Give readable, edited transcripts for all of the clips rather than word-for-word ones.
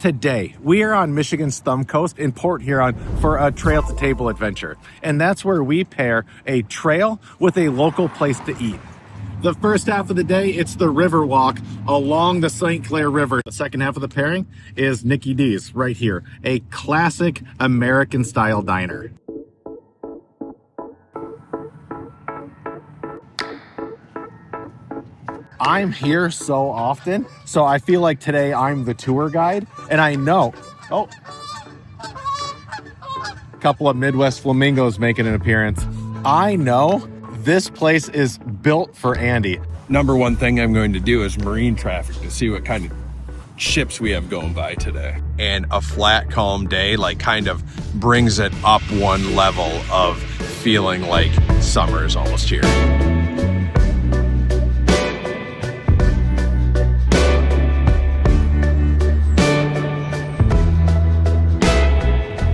Today, we are on Michigan's Thumbcoast in Port Huron for a trail-to-table adventure. And that's where we pair a trail with a local place to eat. The first half of the day, it's the river walk along the St. Clair River. The second half of the pairing is Nicky D's right here, a classic American-style diner. I'm here so often, so I feel like today I'm the tour guide, and I know, a couple of Midwest flamingos making an appearance. I know this place is built for Andy. Number one thing I'm going to do is marine traffic to see what kind of ships we have going by today. And a flat, calm day kind of brings it up one level of feeling like summer is almost here.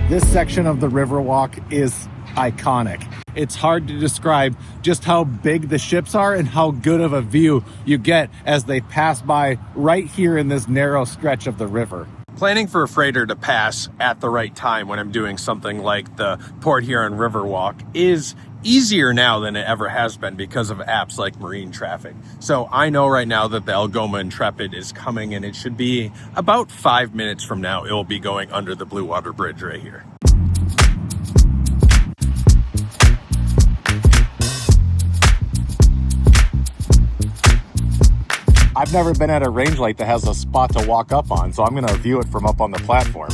This section of the Riverwalk is iconic. It's hard to describe just how big the ships are and how good of a view you get as they pass by right here in this narrow stretch of the river. Planning for a freighter to pass at the right time when I'm doing something like the Port Huron Riverwalk is easier now than it ever has been because of apps like Marine Traffic. So I know right now that the Algoma Intrepid is coming, and it should be about 5 minutes from now. It will be going under the Blue Water Bridge right here. I've never been at a range light that has a spot to walk up on, so I'm going to view it from up on the platform.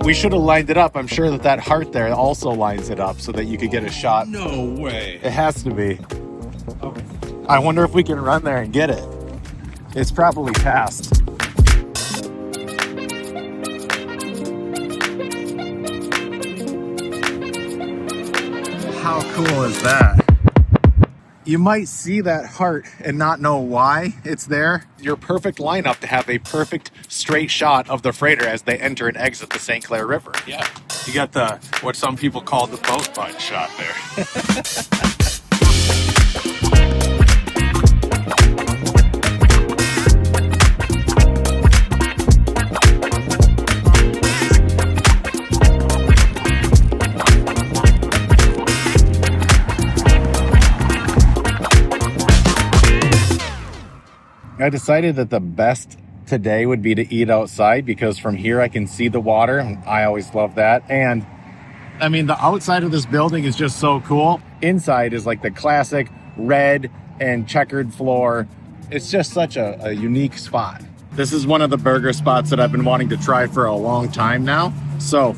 We should have lined it up. I'm sure that heart there also lines it up so that you could get a shot. No way. It has to be. Okay. I wonder if we can run there and get it. It's probably past. How cool is that? You might see that heart and not know why it's there. Your perfect lineup to have a perfect straight shot of the freighter as they enter and exit the St. Clair River. Yeah, you got what some people call the boat butt shot there. I decided that the best today would be to eat outside because from here I can see the water. I always love that. And I mean, the outside of this building is just so cool. Inside is like the classic red and checkered floor. It's just such a unique spot. This is one of the burger spots that I've been wanting to try for a long time now. So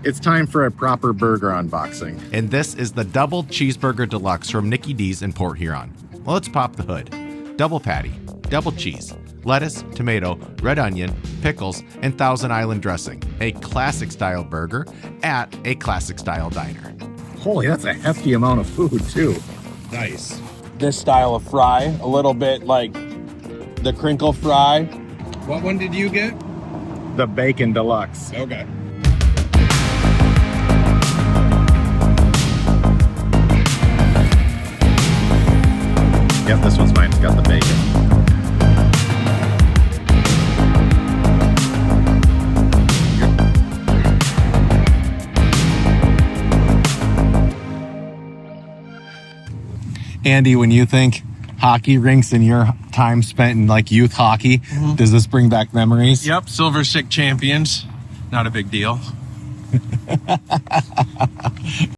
it's time for a proper burger unboxing. And this is the Double Cheeseburger Deluxe from Nicky D's in Port Huron. Well, let's pop the hood. Double patty, double cheese, lettuce, tomato, red onion, pickles, and Thousand Island dressing. A classic style burger at a classic style diner. Holy, that's a hefty amount of food too. Nice. This style of fry, a little bit like the crinkle fry. What one did you get? The Bacon Deluxe. Okay. Yep, this one's mine. It's got the bacon. Andy, when you think hockey rinks and your time spent in youth hockey, does this bring back memories? Yep, Silver Stick champions. Not a big deal.